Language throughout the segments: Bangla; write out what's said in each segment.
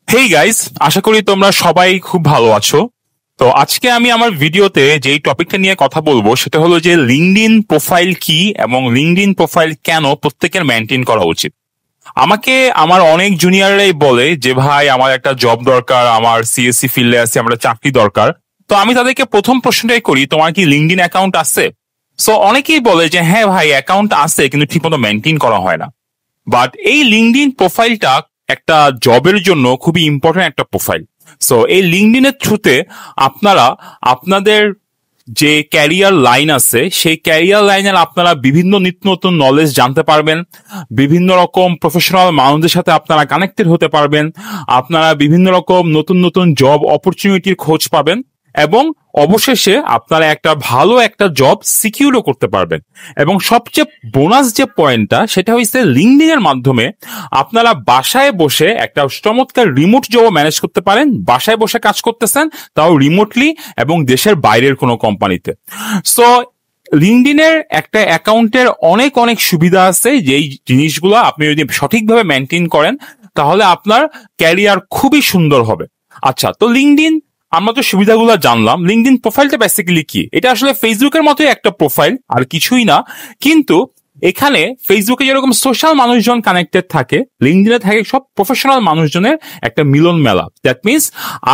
হেই গাইস, আশা করি তোমরা সবাই খুব ভালো আছো। তো আজকে আমি আমার ভিডিওতে যেই টপিকটা নিয়ে কথা বলবো সেটা হলো যে লিঙ্কডইন প্রোফাইল কি এবং লিঙ্কডইন প্রোফাইল কেন প্রত্যেকের মেনটেন করা উচিত। আমাকে আমার অনেক জুনিয়ররাই বলে যে ভাই আমার একটা জব দরকার, আমার সিএসসি ফিল্ডে আছে, আমার চাকরি দরকার। তো আমি তাদেরকে প্রথম প্রশ্নটাই করি, তোমার কি লিঙ্কডইন অ্যাকাউন্ট আছে? সো অনেকেই বলে যে হ্যাঁ ভাই অ্যাকাউন্ট আছে কিন্তু ঠিকমতো মেনটেন করা হয় না। বাট এই লিঙ্কডইন প্রোফাইলটা একটা জবের জন্য খুবই ইম্পর্টেন্ট একটা প্রোফাইল। সো এই লিঙ্কডইনের থ্রুতে আপনারা আপনাদের যে ক্যারিয়ার লাইন আছে সেই ক্যারিয়ার লাইনের আপনারা বিভিন্ন নিত্য নতুন নলেজ জানতে পারবেন, বিভিন্ন রকম প্রফেশনাল মানুষদের সাথে আপনারা কানেক্টেড হতে পারবেন, আপনারা বিভিন্ন রকম নতুন নতুন জব অপরচুনিটির খোঁজ পাবেন এবং অবশেষে আপনারা একটা ভালো একটা জব সিকিউরও করতে পারবেন। এবং সবচেয়ে বোনাস যে পয়েন্টটা সেটা হচ্ছে লিঙ্কডইন এর মাধ্যমে আপনারা বাসায় বসে একটা চমৎকার রিমোট জব ম্যানেজ করতে পারেন। বাসায় বসে কাজ করতেছেন, তাও রিমোটলি এবং দেশের বাইরের কোনো কোম্পানিতে। সো লিঙ্কডইনের একটা অ্যাকাউন্টের অনেক অনেক সুবিধা আছে, যেই জিনিসগুলো আপনি যদি সঠিকভাবে মেনটেন করেন তাহলে আপনার ক্যারিয়ার খুবই সুন্দর হবে। আচ্ছা, তো লিঙ্কডইন আমরা তো সুবিধাগুলো জানলাম। লিঙ্কডইন প্রোফাইলটা বেসিক্যালি কি? এটা আসলে ফেসবুকের মতোই একটা প্রোফাইল, আর কিছুই না। কিন্তু এখানে ফেসবুকে যেরকম সোশ্যাল মানুষজন কানেক্টেড থাকে, লিঙ্কডইনে থাকে সব প্রফেশনাল মানুষজনের একটা মিলন মেলা। দ্যাট মিনস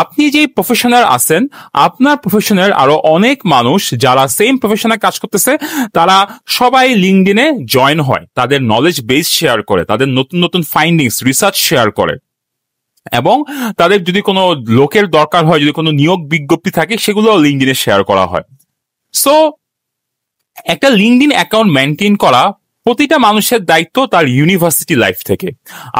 আপনি যে প্রফেশনাল আছেন, আপনার প্রফেশনের আরো অনেক মানুষ যারা সেম প্রফেশনে কাজ করতেছে তারা সবাই লিঙ্কডইনে জয়েন হয়, তাদের নলেজ বেস শেয়ার করে, তাদের নতুন নতুন ফাইন্ডিংস রিসার্চ শেয়ার করে এবং তাদের যদি কোনো লোকের দরকার হয়, যদি কোনো নিয়োগ বিজ্ঞপ্তি থাকে সেগুলো লিঙ্কডইনে শেয়ার করা হয়। সো একটা লিঙ্কডইন অ্যাকাউন্ট মেনটেন করা প্রতিটা মানুষের দায়িত্ব তার ইউনিভার্সিটি লাইফ থেকে।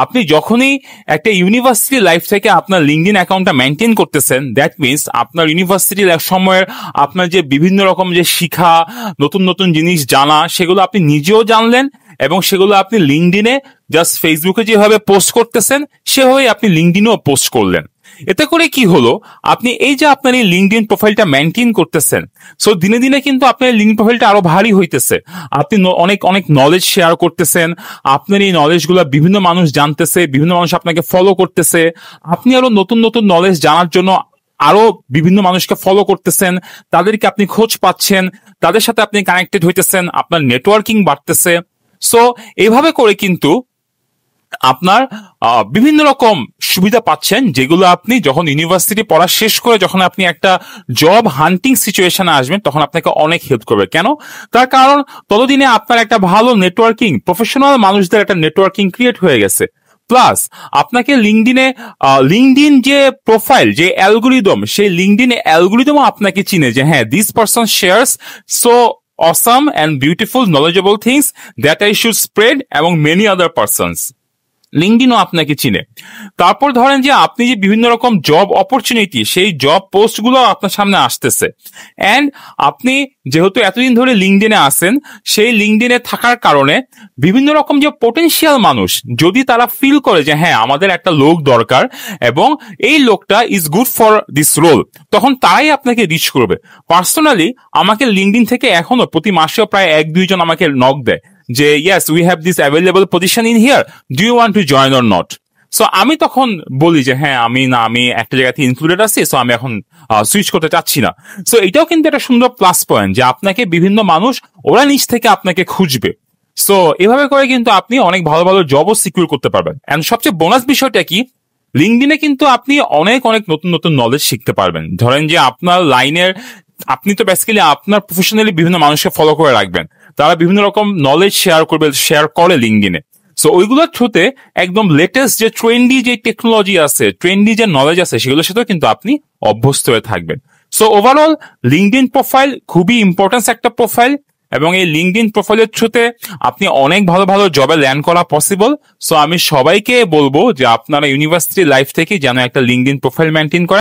আপনি যখনই একটা ইউনিভার্সিটি লাইফ থেকে আপনার লিঙ্কডইন অ্যাকাউন্টটা মেনটেন করতেছেন, দ্যাট মিনস আপনার ইউনিভার্সিটি সময়ের আপনার যে বিভিন্ন রকম যে শিখা, নতুন নতুন জিনিস জানা, সেগুলো আপনি নিজেও জানলেন এবং সেগুলো আপনি লিঙ্কডইনে জাস্ট ফেসবুকে যেভাবে পোস্ট করতেছেন সেভাবেই আপনি লিঙ্কডইনেও পোস্ট করলেন। এতে করে কি হলো, আপনি এই যে আপনার এই লিঙ্কডইন প্রোফাইলটা মেনটেন করতেছেন, সো দিনে দিনে কিন্তু আপনার লিঙ্কডইন প্রোফাইলটা আরো ভারী হইতেছে। আপনি অনেক অনেক নলেজ শেয়ার করতেছেন, আপনার এই নলেজগুলো বিভিন্ন মানুষ জানতেছে, বিভিন্ন মানুষ আপনাকে ফলো করতেছে। আপনি আরো নতুন নতুন নলেজ জানার জন্য আরো বিভিন্ন মানুষকে ফলো করতেছেন, তাদেরকে আপনি খোঁজ পাচ্ছেন, তাদের সাথে আপনি কানেক্টেড হইতেছেন, আপনার নেটওয়ার্কিং বাড়তেছে। সো এইভাবে করে কিন্তু আপনার বিভিন্ন রকম সুবিধা পাচ্ছেন, যেগুলো আপনি যখন ইউনিভার্সিটি পড়া শেষ করে যখন আপনি একটা জব হান্টিং সিচুয়েশনে আসবেন তখন আপনাকে অনেক হেল্প করবে। কেন? তার কারণ ততদিনে আপনার একটা ভালো নেটওয়ার্কিং, প্রফেশনাল মানুষদের একটা নেটওয়ার্কিং ক্রিয়েট হয়ে গেছে। প্লাস আপনাকে লিঙ্কডইন যে প্রোফাইল, যে অ্যালগোরিদম, সেই লিঙ্কডইন অ্যালগোরিদমও আপনাকে চিনে যে হ্যাঁ, this person shares so awesome and beautiful knowledgeable things that I should spread among many other persons. লিঙ্কডইনও আপনাকে চিনে। তারপর ধরেন যে আপনি যে বিভিন্ন রকম জব অপরচুনিটি, সেই জব পোস্ট গুলো আপনার সামনে আসতেছে, এন্ড আপনি যেহেতু এতদিন ধরে লিঙ্কডইনে আছেন, সেই লিঙ্কডইনে থাকার কারণে বিভিন্ন রকম যে পোটেনশিয়াল মানুষ, যদি তারা ফিল করে যে হ্যাঁ আমাদের একটা লোক দরকার এবং এই লোকটা is good for this role, তখন তারাই আপনাকে রিচ করবে। পার্সোনালি আমাকে লিঙ্কডইন থেকে এখনো প্রতি মাসেও প্রায় 1-2 জন আমাকে নক দেয় যে yes we have this available position in here, do you want to join or not? So আমি তখন বলি যে হ্যাঁ, আমি একটা জায়গাতে ইনক্লুডেড আছি, সো আমি এখন সুইচ করতে চাচ্ছি না। সো এটাও কিন্তু একটা সুন্দর প্লাস পয়েন্ট যে আপনাকে বিভিন্ন মানুষ ওরা নিজ থেকে আপনাকে খুঁজবে। সো এভাবে করে কিন্তু আপনি অনেক ভালো ভালো জবও সিকিউর করতে পারবেন। এন্ড সবচেয়ে বোনাস বিষয়টা কি, লিঙ্কডইনে কিন্তু আপনি অনেক অনেক নতুন নতুন নলেজ শিখতে পারবেন। ধরেন যে আপনার লাইনের, আপনি তো বেসিক্যালি আপনার প্রফেশনালি বিভিন্ন মানুষকে ফলো করে রাখবেন, তারা বিভিন্ন রকম নলেজ শেয়ার করে লিঙ্কডইনে। সো ওইগুলোর থ্রুতে একদম লেটেস্ট যে ট্রেন্ডি যে টেকনোলজি আছে, ট্রেন্ডি যে নলেজ আছে, সেগুলোর সাথেও কিন্তু আপনি অভ্যস্ত হয়ে থাকবেন। সো ওভারঅল লিঙ্কডইন প্রোফাইল খুবই ইম্পর্টেন্স একটা প্রোফাইল, এবং এই লিঙ্কডইন প্রোফাইলের থ্রুতে আপনি অনেক ভালো ভালো জবে ল্যান্ড করা পসিবল। সো আমি সবাইকে বলবো যে আপনারা ইউনিভার্সিটি লাইফ থেকে যেন একটা লিঙ্কডইন প্রোফাইল মেনটেন করেন।